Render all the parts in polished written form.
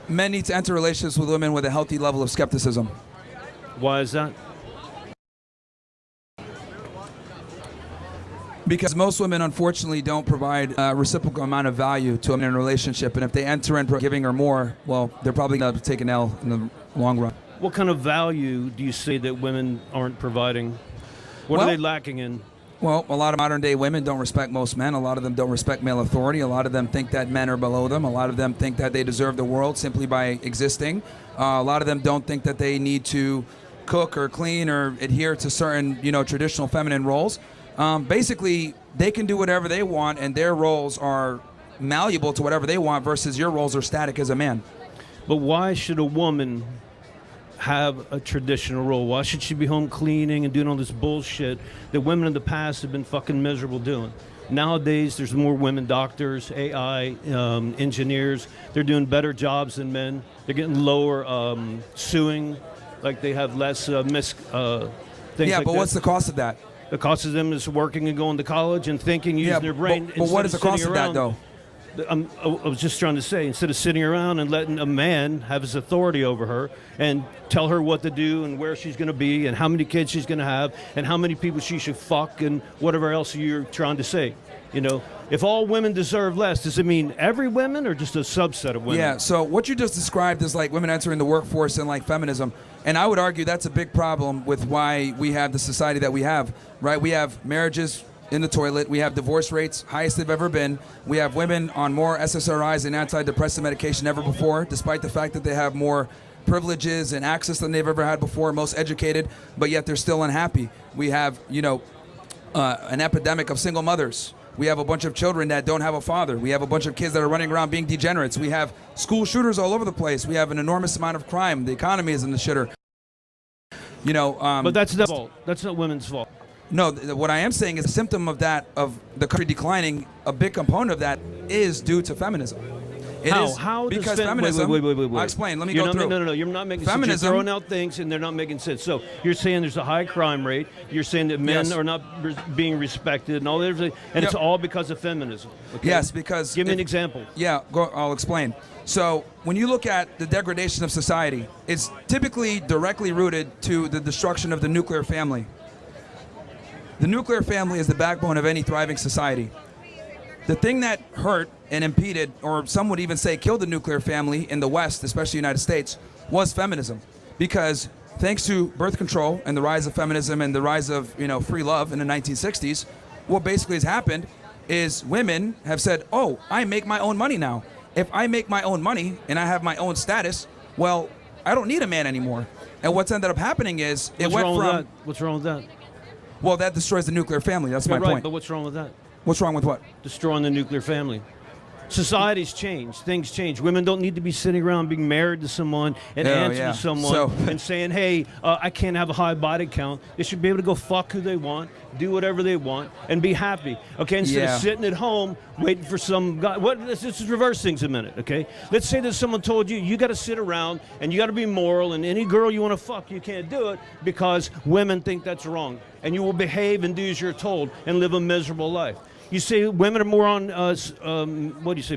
Men need to enter relationships with women with a healthy level of skepticism. Why is that? Because most women, unfortunately, don't provide a reciprocal amount of value to a man in a relationship. And if they enter in giving her more, well, they're probably going to take an L in the long run. What kind of value do you say that women aren't providing? What are they lacking in? Well, a lot of modern-day women don't respect most men. A lot of them don't respect male authority. A lot of them think that men are below them. A lot of them think that they deserve the world simply by existing. A lot of them don't think that they need to cook or clean or adhere to certain, traditional feminine roles. Basically, they can do whatever they want, and their roles are malleable to whatever they want versus your roles are static as a man. But why should a woman have a traditional role? Why should she be home cleaning and doing all this bullshit that women in the past have been fucking miserable doing? Nowadays, there's more women doctors, AI, engineers. They're doing better jobs than men. They're getting lower suing, like they have less things. Yeah, like but what's the cost of that? The cost of them is working and going to college and thinking, using their brain. But what is the cost of that, though? I was just trying to say, instead of sitting around and letting a man have his authority over her and tell her what to do and where she's going to be and how many kids she's going to have and how many people she should fuck and whatever else you're trying to say. If all women deserve less, does it mean every woman or just a subset of women? Yeah, so what you just described is like women entering the workforce and like feminism. And I would argue that's a big problem with why we have the society that we have, right? We have marriages in the toilet. We have divorce rates, highest they've ever been. We have women on more SSRIs and antidepressant medication ever before, despite the fact that they have more privileges and access than they've ever had before, most educated, but yet they're still unhappy. We have, an epidemic of single mothers. We have a bunch of children that don't have a father. We have a bunch of kids that are running around being degenerates. We have school shooters all over the place. We have an enormous amount of crime. The economy is in the shitter. But that's not fault. That's not women's fault. No, what I am saying is a symptom of that, of the country declining, a big component of that is due to feminism. How because does feminism, wait. I'll explain. Let me go through. No, you're not making feminism, sense. You're throwing out things and they're not making sense. So you're saying there's a high crime rate. You're saying that men are not being respected and all that, and it's all because of feminism. Okay? Yes, because... Give me an example. Yeah, I'll explain. So when you look at the degradation of society, it's typically directly rooted to the destruction of the nuclear family. The nuclear family is the backbone of any thriving society. The thing that hurt and impeded, or some would even say killed the nuclear family in the West, especially the United States, was feminism. Because thanks to birth control and the rise of feminism and the rise of free love in the 1960s, what basically has happened is women have said, oh, I make my own money now. If I make my own money and I have my own status, well, I don't need a man anymore. And what's ended up happening is What's wrong with that? Well, that destroys the nuclear family. That's my point. But what's wrong with that? What's wrong with what? Destroying the nuclear family. Societies change. Things change. Women don't need to be sitting around being married to someone and answering to someone and saying, hey, I can't have a high body count. They should be able to go fuck who they want, do whatever they want, and be happy. Okay, instead of sitting at home waiting for some guy. Let's just reverse things a minute, okay? Let's say that someone told you, you got to sit around and you got to be moral, and any girl you want to fuck, you can't do it because women think that's wrong. And you will behave and do as you're told and live a miserable life. You say women are more on,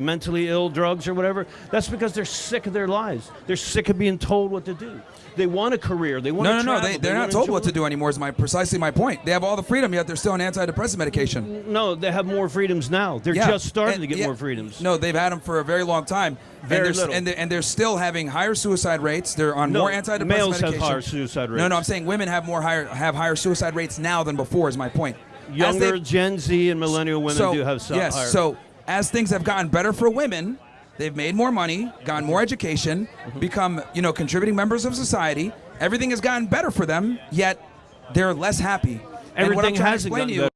mentally ill drugs or whatever. That's because they're sick of their lives. They're sick of being told what to do. They want a career. They want to travel. No, they're not told what to do anymore is precisely my point. They have all the freedom, yet they're still on antidepressant medication. No, they have more freedoms now. They're just starting to get more freedoms. No, they've had them for a very long time. Very little. And they're still having higher suicide rates. They're on more antidepressant medication. Males have higher suicide rates. No, I'm saying women have higher suicide rates now than before is my point. Younger Gen Z and millennial women do have higher. Yes, so as things have gotten better for women, they've made more money, gotten more education, become, contributing members of society. Everything has gotten better for them, yet they're less happy. Everything hasn't gotten better.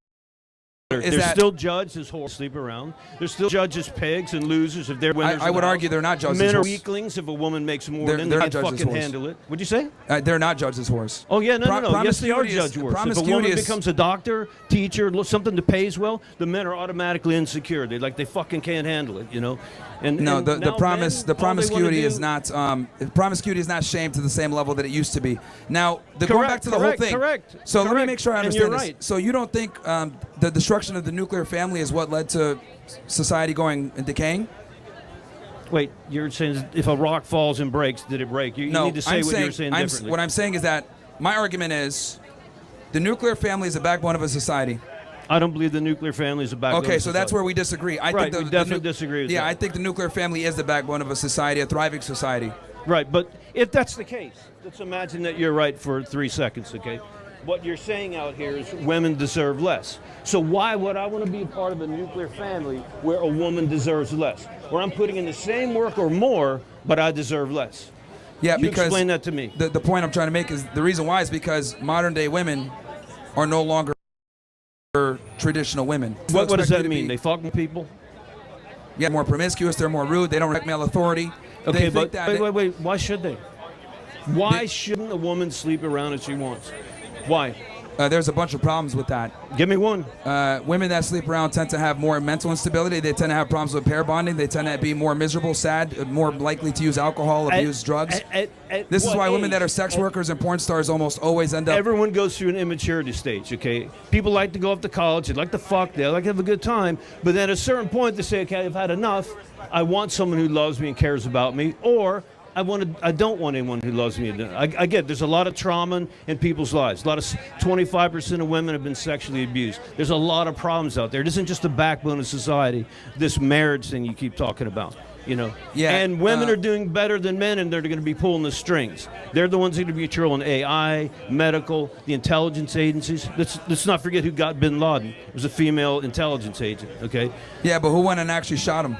They're still judged as whores sleep around. They're still judged as pigs and losers if they're winners. I would argue they're not judged as Men whores. are weaklings if a woman makes more than they can fucking handle it. What'd you say? They're not judged as whores. Oh, yeah, no. Yes, they are judged as whores. If a woman becomes a doctor, teacher, something that pays well, the men are automatically insecure. They fucking can't handle it, And no, the promiscuity is not promiscuity is not shamed to the same level that it used to be. Now, going back to the whole thing. Correct. So let me make sure I understand this. Right. So you don't think the destruction of the nuclear family is what led to society going and decaying? Wait, you're saying if a rock falls and breaks, did it break? You need to say what you're saying differently. What I'm saying is that my argument is the nuclear family is the backbone of a society. I don't believe the nuclear family is the backbone of a society. Okay, so that's where we disagree. I think we definitely disagree with that. Yeah, I think the nuclear family is the backbone of a society, a thriving society. Right, but if that's the case, let's imagine that you're right for 3 seconds, okay? What you're saying out here is women deserve less. So why would I want to be a part of a nuclear family where a woman deserves less? Where I'm putting in the same work or more, but I deserve less? Yeah, because explain that to me. The point I'm trying to make is the reason why is because modern day women are no longer traditional women. What does that mean? They fuck with people? Yeah, more promiscuous, they're more rude, they don't respect male authority. Okay, but wait, why should they? Why shouldn't a woman sleep around if she wants? Why? There's a bunch of problems with that. Give me one. Women that sleep around tend to have more mental instability. They tend to have problems with pair bonding. They tend to be more miserable, sad, more likely to use alcohol, abuse drugs. This is why women that are sex workers and porn stars almost always end up... Everyone goes through an immaturity stage, okay? People like to go off to college. They like to fuck. They like to have a good time. But then at a certain point, they say, okay, I've had enough. I want someone who loves me and cares about me. Or... I don't want anyone who loves me. I get there's a lot of trauma in people's lives. 25% of women have been sexually abused. There's a lot of problems out there. It isn't just the backbone of society, this marriage thing you keep talking about, you know. Yeah, and women are doing better than men, and they're going to be pulling the strings. They're the ones who are going to be controlling AI, medical, the intelligence agencies. Let's not forget who got bin Laden. It was a female intelligence agent, okay? Yeah, but who went and actually shot him?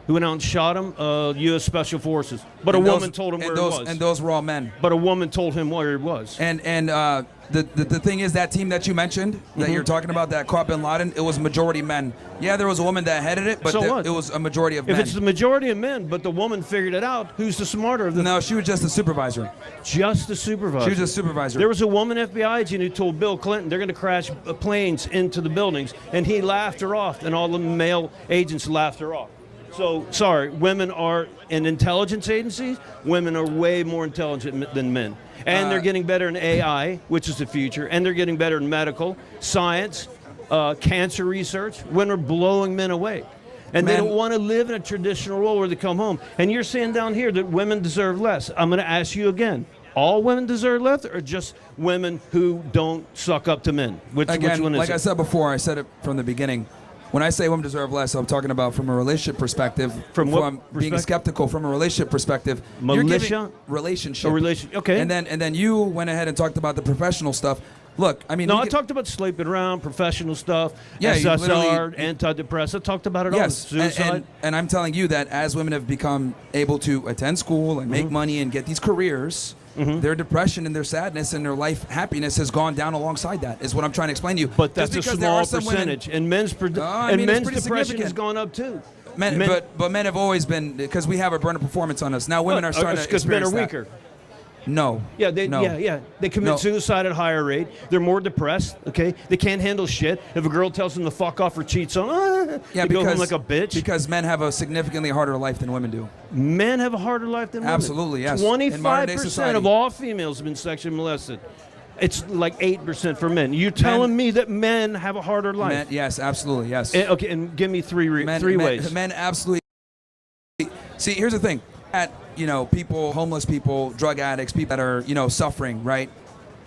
Who went out and shot him? U.S. Special Forces. But a woman told him where he was. And those were all men. But a woman told him where he was. And the thing is, that team that you mentioned, that you're talking about, that caught bin Laden, it was majority men. Yeah, there was a woman that headed it, but it was a majority of men. If it's the majority of men, but the woman figured it out, who's the smarter of them? No, she was just the supervisor. Just the supervisor? She was just supervisor. There was a woman FBI agent who told Bill Clinton they're going to crash planes into the buildings, and he laughed her off, and all the male agents laughed her off. So, sorry, women are in intelligence agencies, women are way more intelligent than men. And they're getting better in AI, which is the future, and they're getting better in medical, science, cancer research. Women are blowing men away. And they don't want to live in a traditional role where they come home. And you're saying down here that women deserve less. I'm going to ask you again. All women deserve less, or just women who don't suck up to men? Which one is like I said before, I said it from the beginning. When I say women deserve less, I'm talking about from a relationship perspective. From what perspective? Being skeptical from a relationship perspective. Militia? Relationship. A relation. Okay. And then you went ahead and talked about the professional stuff. Look, I mean... No, I talked about sleeping around, professional stuff, SSR, antidepressants. I talked about it all. Suicide. And I'm telling you that as women have become able to attend school and make money and get these careers, their depression and their sadness and their life happiness has gone down alongside that, is what I'm trying to explain to you. But that's a small percentage. And men's depression has gone up too. But men have always been, because we have a burner performance on us. Now women are starting to experience that. Because men are weaker. No. Yeah, they commit suicide at a higher rate. They're more depressed, okay? They can't handle shit. If a girl tells them to fuck off or cheats on, they go home like a bitch. Because men have a significantly harder life than women do. Men have a harder life than women? Absolutely, yes. 25% of all females have been sexually molested. It's like 8% for men. You're telling me that men have a harder life? Men, yes, absolutely, yes. Okay, and give me three ways. Men absolutely. See, here's the thing. People, homeless people, drug addicts, people that are, suffering, right?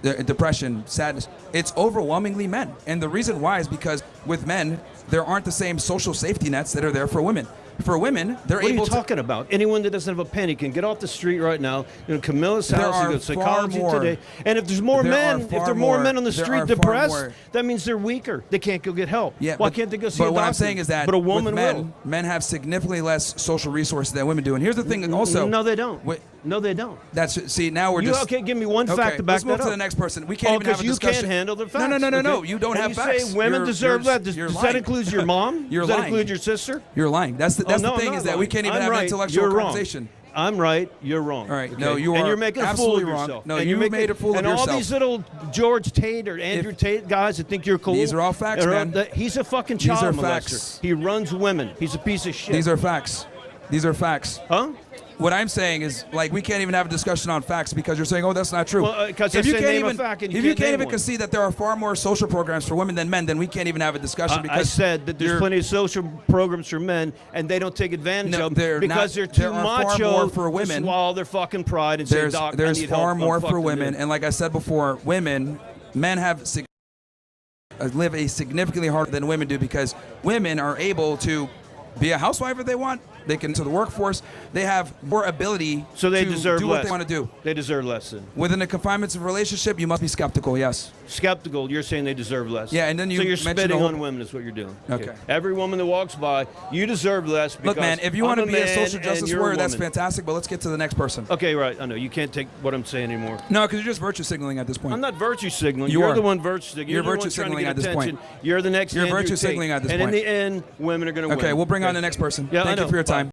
Depression, sadness. It's overwhelmingly men. And the reason why is because with men, there aren't the same social safety nets that are there for women. For women, they're able to... What are you talking about? Anyone that doesn't have a penny can get off the street right now. Camilla's house, you go to Psychology Today. And if there's more men, if there are more men on the street depressed, that means they're weaker. They can't go get help. Yeah, Why can't they go see a doctor? But what I'm saying is that a woman will. Men have significantly less social resources than women do. And here's the thing also... No, they don't. No, they don't. Now we're just... Okay, give me one fact to back that up. Let's move to the next person. We can't even have a discussion. Because you can't handle the facts. No. You don't have facts. You say women deserve less. Does that include your mom? You're lying. Does that include your sister? You're lying. That's the thing, is that we can't even have an intellectual conversation. I'm right. You're wrong. All right. No, you are. And you're making a fool of yourself. No, you made a fool of yourself. And all these little George Tate or Andrew Tate guys that think you're cool. These are all facts, man. He's a fucking child molester. He runs women. He's a piece of shit. These are facts. These are facts. Huh? What I'm saying is, like, we can't even have a discussion on facts because you're saying, oh, that's not true. Well, because if you can't name even, a fact and if you can't even concede that there are far more social programs for women than men, then we can't even have a discussion. Because I said that there's plenty of social programs for men, and they don't take advantage of them because they're too macho far more for women. to swallow their fucking pride and say, Doc, there's I need far help. more for women, and like I said before, men live a significantly harder than women do because women are able to be a housewife if they want. They can to the workforce. They have more ability so they to deserve do less. what they want to do. They deserve less then. Within the confinements of a relationship, you must be skeptical, yes. Skeptical, you're saying they deserve less. Yeah, and then so you're spitting on women is what you're doing. Okay. Every woman that walks by, you deserve less because look, man, if you want to be a social justice warrior, that's woman. Fantastic, but let's get to the next person. Okay, right. I know. You can't take what I'm saying anymore. No, because you're just virtue signaling at this point. I'm not virtue signaling. You're the one virtue signaling. You're virtue signaling at this point. You're the next You're virtue signaling at this point. And in the end, women are going to win. Okay, we'll bring on the next person. Yeah, Thank you for your time.